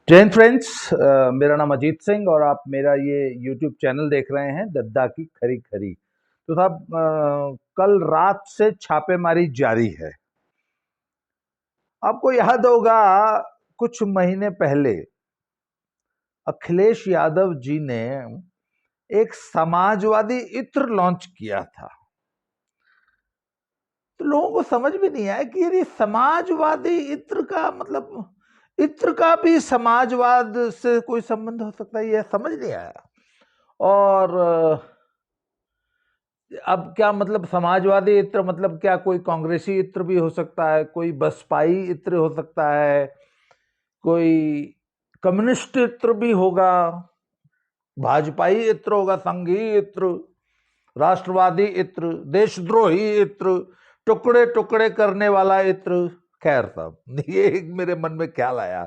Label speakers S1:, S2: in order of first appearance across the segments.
S1: जय हिंद फ्रेंड्स। मेरा नाम अजीत सिंह और आप मेरा ये YouTube चैनल देख रहे हैं दद्दा की खरी खरी। तो साहब, कल रात से छापेमारी जारी है। आपको याद होगा, कुछ महीने पहले अखिलेश यादव जी ने एक समाजवादी इत्र लॉन्च किया था। तो लोगों को समझ में नहीं आया कि यदि समाजवादी इत्र का मतलब इत्र का भी समाजवाद से कोई संबंध हो सकता है, यह समझ नहीं आया। और अब क्या मतलब समाजवादी इत्र मतलब क्या कोई कांग्रेसी इत्र भी हो सकता है, कोई बसपाई इत्र हो सकता है, कोई कम्युनिस्ट इत्र भी होगा, भाजपाई इत्र होगा, संघी इत्र, राष्ट्रवादी इत्र, देशद्रोही इत्र, टुकड़े टुकड़े करने वाला इत्र। खैर साहब, ये एक मेरे मन में ख्याल आया।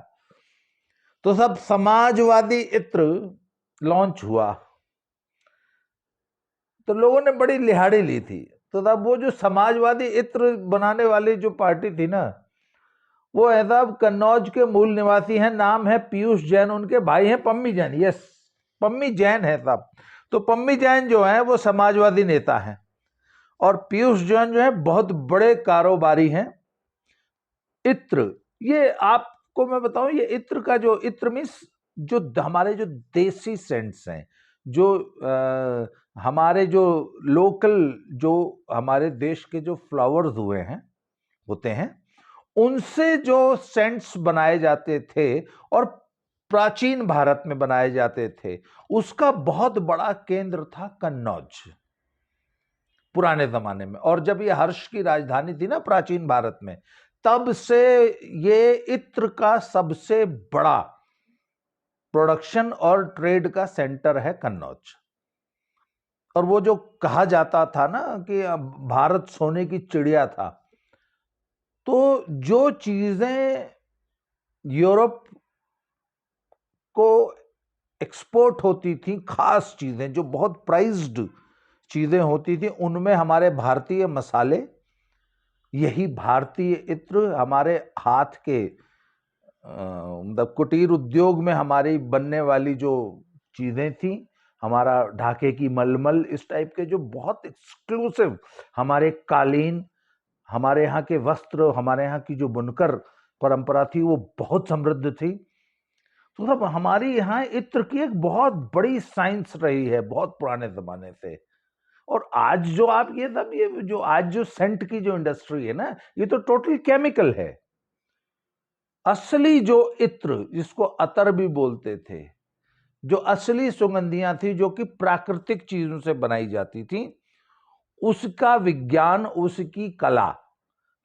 S1: तो सब समाजवादी इत्र लॉन्च हुआ तो लोगों ने बड़ी लिहाड़ी ली थी। तो तब वो जो समाजवादी इत्र बनाने वाली जो पार्टी थी ना, वो है साहब कन्नौज के मूल निवासी हैं, नाम है पीयूष जैन, उनके भाई हैं पम्मी जैन। यस, पम्मी जैन है साहब। तो पम्मी जैन जो है वो समाजवादी नेता हैं और पीयूष जैन जो है बहुत बड़े कारोबारी हैं। इत्र, ये आपको मैं बताऊं, ये इत्र का जो इत्र मीन्स जो हमारे जो देसी सेंट्स हैं, जो हमारे जो लोकल, जो हमारे देश के जो फ्लावर्स हुए हैं होते हैं, उनसे जो सेंट्स बनाए जाते थे और प्राचीन भारत में बनाए जाते थे, उसका बहुत बड़ा केंद्र था कन्नौज पुराने जमाने में। और जब ये हर्ष की राजधानी थी ना प्राचीन भारत में, तब से ये इत्र का सबसे बड़ा प्रोडक्शन और ट्रेड का सेंटर है कन्नौज। और वो जो कहा जाता था ना कि भारत सोने की चिड़िया था, तो जो चीजें यूरोप को एक्सपोर्ट होती थी, खास चीजें जो बहुत प्राइज्ड चीजें होती थी, उनमें हमारे भारतीय मसाले, यही भारतीय इत्र, हमारे हाथ के मतलब कुटीर उद्योग में हमारी बनने वाली जो चीजें थी, हमारा ढाके की मलमल, इस टाइप के जो बहुत एक्सक्लूसिव हमारे कालीन, हमारे यहाँ के वस्त्र, हमारे यहाँ की जो बुनकर परंपरा थी, वो बहुत समृद्ध थी। तो सब हमारी यहाँ इत्र की एक बहुत बड़ी साइंस रही है बहुत पुराने जमाने से। और आज जो आप ये सब, ये जो आज जो सेंट की जो इंडस्ट्री है ना, ये तो टोटल केमिकल है। असली जो इत्र, जिसको अतर भी बोलते थे, जो असली सुगंधियां थी जो कि प्राकृतिक चीजों से बनाई जाती थी, उसका विज्ञान, उसकी कला,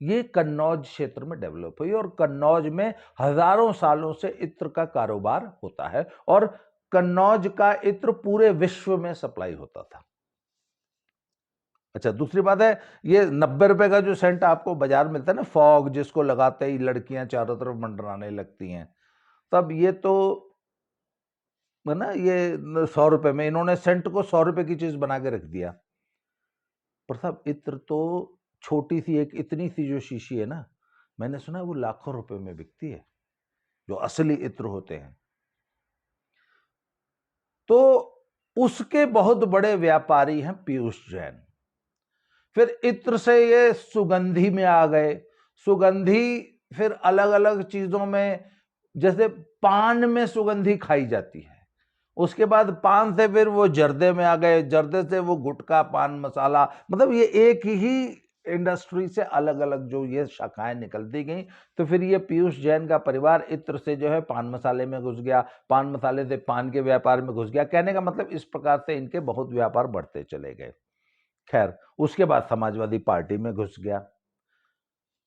S1: ये कन्नौज क्षेत्र में डेवलप हुई। और कन्नौज में हजारों सालों से इत्र का कारोबार होता है और कन्नौज का इत्र पूरे विश्व में सप्लाई होता था। अच्छा, दूसरी बात है, ये 90 रुपए का जो सेंट आपको बाजार मिलता है ना, फॉग, जिसको लगाते ही लड़कियां चारों तरफ मंडराने लगती हैं, तब ये तो है ना, ये 100 रुपए में इन्होंने सेंट को 100 रुपए की चीज बना के रख दिया। पर साहब इत्र तो छोटी सी, एक इतनी सी जो शीशी है ना, मैंने सुना है वो लाखों रुपए में बिकती है, जो असली इत्र होते हैं। तो उसके बहुत बड़े व्यापारी हैं पीयूष जैन। फिर इत्र से ये सुगंधी में आ गए। सुगंधी फिर अलग अलग चीजों में, जैसे पान में सुगंधी खाई जाती है, उसके बाद पान से फिर वो जर्दे में आ गए, जर्दे से वो गुटखा, पान मसाला, मतलब ये एक ही इंडस्ट्री से अलग अलग जो ये शाखाएं निकलती गई। तो फिर ये पीयूष जैन का परिवार इत्र से जो है पान मसाले में घुस गया, पान मसाले से पान के व्यापार में घुस गया। कहने का मतलब इस प्रकार से इनके बहुत व्यापार बढ़ते चले गए। खैर, उसके बाद समाजवादी पार्टी में घुस गया।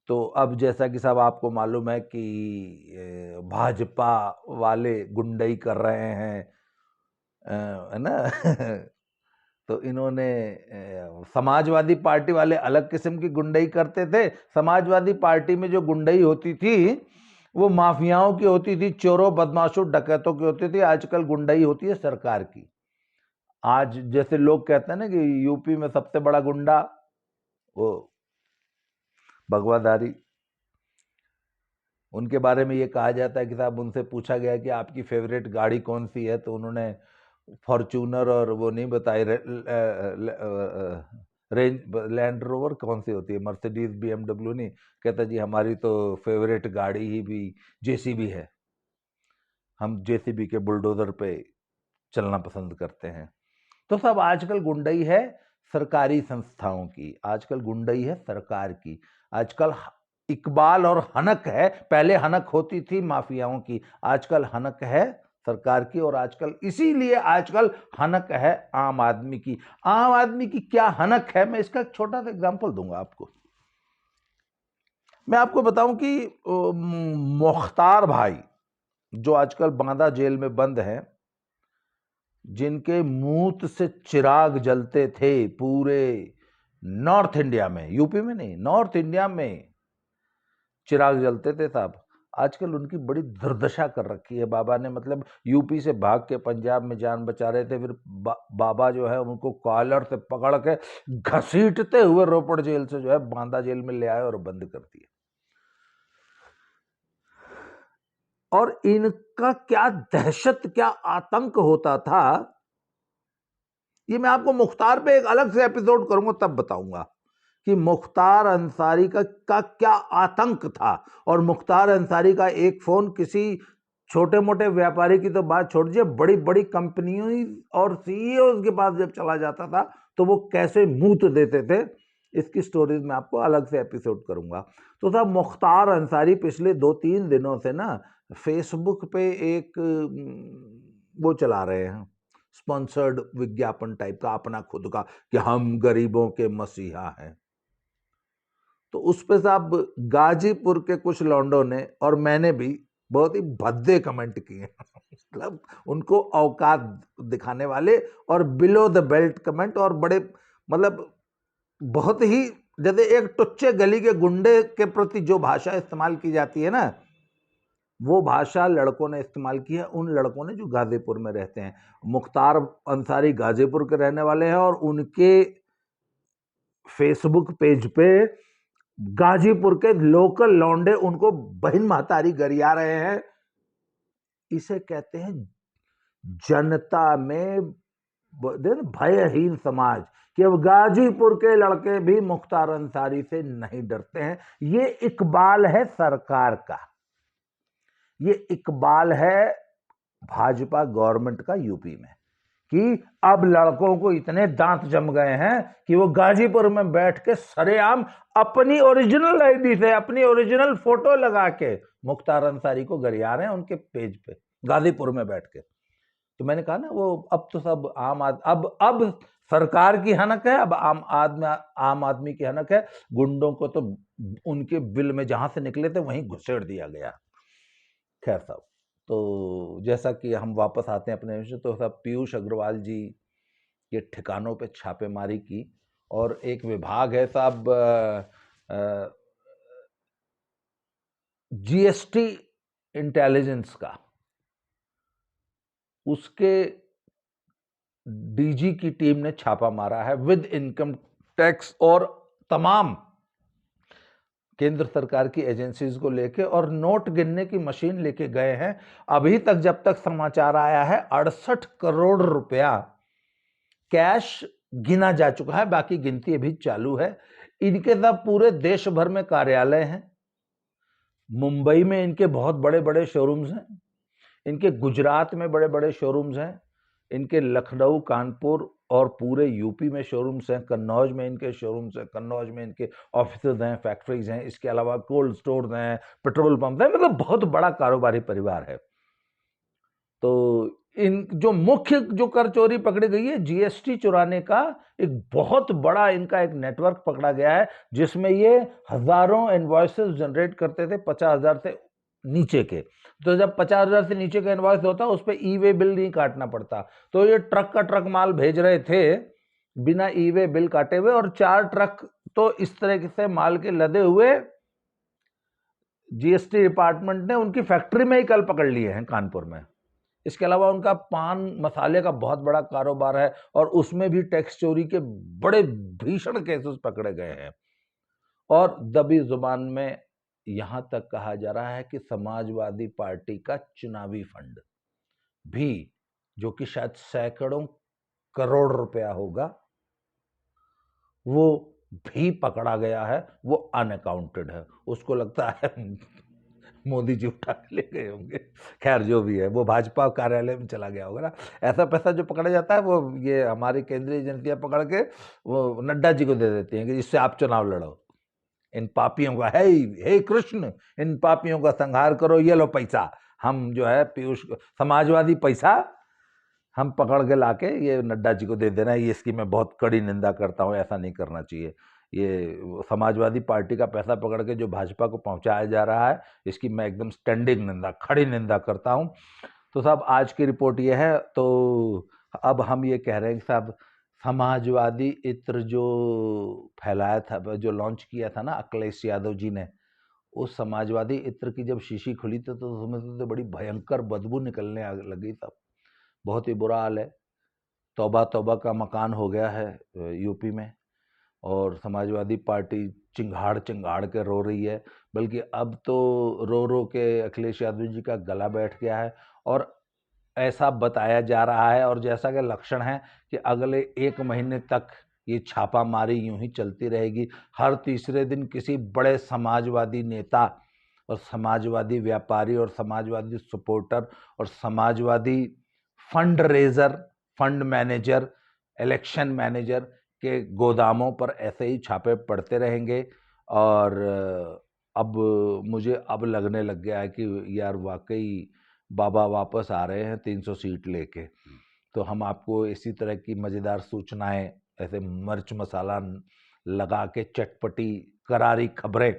S1: तो अब जैसा कि साहब आपको मालूम है कि भाजपा वाले गुंडई कर रहे हैं, है ना तो इन्होंने समाजवादी पार्टी वाले अलग किस्म की गुंडई करते थे। समाजवादी पार्टी में जो गुंडई होती थी वो माफियाओं की होती थी, चोरों, बदमाशों, डकैतों की होती थी। आजकल गुंडई होती है सरकार की। आज जैसे लोग कहते हैं ना कि यूपी में सबसे बड़ा गुंडा वो भगवाधारी, उनके बारे में ये कहा जाता है कि साहब उनसे पूछा गया कि आपकी फेवरेट गाड़ी कौन सी है, तो उन्होंने फॉर्च्यूनर और वो नहीं बताई, रेंज लैंड रोवर कौन सी होती है, मर्सिडीज BMW नहीं, कहता जी हमारी तो फेवरेट गाड़ी ही भी JCB है, हम JCB के बुलडोजर पे चलना पसंद करते हैं। तो सब आजकल गुंडई है सरकारी संस्थाओं की, आजकल गुंडई है सरकार की, आजकल इकबाल और हनक है, पहले हनक होती थी माफियाओं की, आजकल हनक है सरकार की, और आजकल इसीलिए आजकल हनक है आम आदमी की। आम आदमी की क्या हनक है, मैं इसका एक छोटा सा एग्जांपल दूंगा आपको। मैं आपको बताऊं कि मुख्तार भाई जो आजकल बांदा जेल में बंद हैं, जिनके मूत से चिराग जलते थे पूरे नॉर्थ इंडिया में, यूपी में नहीं, नॉर्थ इंडिया में चिराग जलते थे साहब, आजकल उनकी बड़ी दुर्दशा कर रखी है बाबा ने। मतलब यूपी से भाग के पंजाब में जान बचा रहे थे, फिर बाबा जो है उनको कॉलर से पकड़ के घसीटते हुए रोपड़ जेल से जो है बांदा जेल में ले आए और बंद कर दिए। और इनका क्या दहशत, क्या आतंक होता था, ये मैं आपको मुख्तार पे एक अलग से एपिसोड करूंगा, तब बताऊंगा कि मुख्तार अंसारी का क्या आतंक था। और मुख्तार अंसारी का एक फोन किसी छोटे मोटे व्यापारी की तो बात छोड़ दीजिए, बड़ी बड़ी कंपनियों और CEO के पास जब चला जाता था तो वो कैसे मूत देते थे, इसकी स्टोरीज मैं आपको अलग से एपिसोड करूंगा। तो साहब मुख्तार अंसारी पिछले 2-3 दिनों से ना फेसबुक पे एक वो चला रहे हैं, स्पॉन्सर्ड विज्ञापन टाइप का अपना खुद का, कि हम गरीबों के मसीहा हैं। तो उस पे साहब गाजीपुर के कुछ लौंडों ने और मैंने भी बहुत ही भद्दे कमेंट किए मतलब उनको औकात दिखाने वाले और बिलो द बेल्ट कमेंट, और बड़े मतलब बहुत ही, जैसे एक टुच्चे गली के गुंडे के प्रति जो भाषा इस्तेमाल की जाती है ना, वो भाषा लड़कों ने इस्तेमाल की है, उन लड़कों ने जो गाजीपुर में रहते हैं। मुख्तार अंसारी गाजीपुर के रहने वाले हैं और उनके फेसबुक पेज पे गाजीपुर के लोकल लौंडे उनको बहन महतारी गरिया रहे हैं। इसे कहते हैं जनता में भयहीन समाज, कि अब गाजीपुर के लड़के भी मुख्तार अंसारी से नहीं डरते हैं। ये इकबाल है सरकार का, ये इकबाल है भाजपा गवर्नमेंट का यूपी में, कि अब लड़कों को इतने दांत जम गए हैं कि वो गाजीपुर में बैठ के सरेआम अपनी ओरिजिनल ID से अपनी ओरिजिनल फोटो लगा के मुख्तार अंसारी को गरिया रहे हैं उनके पेज पे गाजीपुर में बैठ के। तो मैंने कहा ना, वो अब तो सब अब सरकार की हनक है, अब आम आदमी की हनक है। गुंडों को तो उनके बिल में जहां से निकले थे वहीं घुसेड़ दिया गया। खैर साहब, तो जैसा कि हम वापस आते हैं अपने विषय, तो साहब पीयूष अग्रवाल जी के ठिकानों पे छापेमारी की, और एक विभाग है साहब GST इंटेलिजेंस का, उसके DG की टीम ने छापा मारा है विद इनकम टैक्स और तमाम केंद्र सरकार की एजेंसीज को लेके, और नोट गिनने की मशीन लेके गए हैं। अभी तक जब तक समाचार आया है 68 करोड़ रुपया कैश गिना जा चुका है, बाकी गिनती अभी चालू है। इनके सब पूरे देश भर में कार्यालय हैं, मुंबई में इनके बहुत बड़े बड़े शोरूम्स हैं, इनके गुजरात में बड़े बड़े शोरूम्स हैं, इनके लखनऊ, कानपुर और पूरे यूपी में शोरूम्स हैं, कन्नौज में इनके शोरूम्स हैं, कन्नौज में इनके ऑफिसेज हैं, फैक्ट्रीज हैं, इसके अलावा कोल्ड स्टोर्स हैं, पेट्रोल पंप हैं, मतलब बहुत बड़ा कारोबारी परिवार है। तो इन जो मुख्य जो कर चोरी पकड़ी गई है, GST चुराने का एक बहुत बड़ा इनका एक नेटवर्क पकड़ा गया है, जिसमें ये हजारों इनवॉइसेस जनरेट करते थे 50,000 से नीचे के। तो जब 50,000 से नीचे का इनवॉइस होता है उस पर E-वे बिल नहीं काटना पड़ता, तो ये ट्रक का ट्रक माल भेज रहे थे बिना E-वे बिल काटे हुए, और 4 ट्रक तो इस तरह से माल के लदे हुए GST डिपार्टमेंट ने उनकी फैक्ट्री में ही कल पकड़ लिए हैं कानपुर में। इसके अलावा उनका पान मसाले का बहुत बड़ा कारोबार है, और उसमें भी टैक्स चोरी के बड़े भीषण केसेस पकड़े गए हैं। और दबी जुबान में यहां तक कहा जा रहा है कि समाजवादी पार्टी का चुनावी फंड भी, जो कि शायद सैकड़ों करोड़ रुपया होगा, वो भी पकड़ा गया है। वो अनअकाउंटेड है। उसको लगता है मोदी जी उठा के ले गए होंगे। खैर जो भी है, वो भाजपा कार्यालय में चला गया होगा ना। ऐसा पैसा जो पकड़ा जाता है वो ये हमारी केंद्रीय एजेंसियां पकड़ के वो नड्डा जी को दे देती हैं कि इससे आप चुनाव लड़ो। इन पापियों का हे कृष्ण, इन पापियों का संहार करो, ये लो पैसा। हम जो है पीयूष समाजवादी पैसा हम पकड़ के लाके ये नड्डा जी को दे देना है। ये इसकी मैं बहुत कड़ी निंदा करता हूँ। ऐसा नहीं करना चाहिए। ये समाजवादी पार्टी का पैसा पकड़ के जो भाजपा को पहुंचाया जा रहा है, इसकी मैं एकदम स्टैंडिंग निंदा, खड़ी निंदा करता हूँ। तो साहब आज की रिपोर्ट ये है। तो अब हम ये कह रहे हैं कि साहब समाजवादी इत्र जो फैलाया था, जो लॉन्च किया था ना अखिलेश यादव जी ने, उस समाजवादी इत्र की जब शीशी खुली तो उसमें तो बड़ी भयंकर बदबू निकलने लगी। तब बहुत ही बुरा हाल है। तौबा तौबा का मकान हो गया है यूपी में, और समाजवादी पार्टी चिंगाड़ चिंगाड़ के रो रही है। बल्कि अब तो रो रो के अखिलेश यादव जी का गला बैठ गया है। और ऐसा बताया जा रहा है, और जैसा कि लक्षण है, कि अगले 1 महीने तक ये छापामारी यूं ही चलती रहेगी। हर तीसरे दिन किसी बड़े समाजवादी नेता और समाजवादी व्यापारी और समाजवादी सपोर्टर और Samajwadi fund raiser, fund manager, election manager के गोदामों पर ऐसे ही छापे पड़ते रहेंगे। और अब मुझे अब लगने लग गया है कि यार वाकई बाबा वापस आ रहे हैं 300 सीट लेके। तो हम आपको इसी तरह की मज़ेदार सूचनाएं, ऐसे मिर्च मसाला लगा के चटपटी करारी खबरें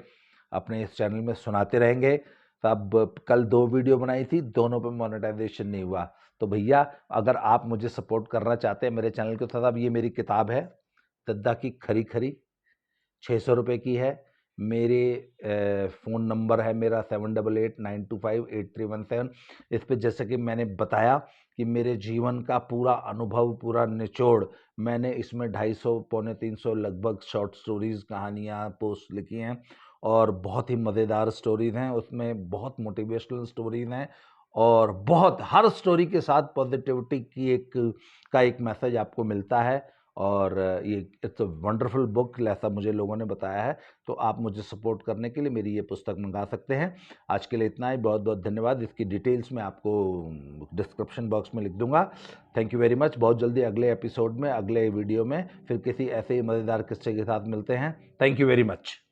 S1: अपने इस चैनल में सुनाते रहेंगे। तो अब कल 2 वीडियो बनाई थी, दोनों पे मोनेटाइजेशन नहीं हुआ। तो भैया अगर आप मुझे सपोर्ट करना चाहते हैं मेरे चैनल के साथ, अब ये मेरी किताब है दद्दा की खरी खरी, 600 रुपये की है। मेरे फ़ोन नंबर है मेरा 7889258317। इस पे जैसे कि मैंने बताया कि मेरे जीवन का पूरा अनुभव, पूरा निचोड़ मैंने इसमें 250 पौने 300 लगभग शॉर्ट स्टोरीज़, कहानियाँ, पोस्ट लिखी हैं। और बहुत ही मज़ेदार स्टोरीज़ हैं उसमें, बहुत मोटिवेशनल स्टोरीज़ हैं, और बहुत हर स्टोरी के साथ पॉजिटिविटी की एक मैसेज आपको मिलता है। और ये इट्स अ वंडरफुल बुक, ऐसा मुझे लोगों ने बताया है। तो आप मुझे सपोर्ट करने के लिए मेरी ये पुस्तक मंगा सकते हैं। आज के लिए इतना ही, बहुत बहुत धन्यवाद। इसकी डिटेल्स मैं आपको डिस्क्रिप्शन बॉक्स में लिख दूंगा। Thank you very much. बहुत जल्दी अगले एपिसोड में, अगले वीडियो में फिर किसी ऐसे ही मज़ेदार किस्से के साथ मिलते हैं। Thank you very much.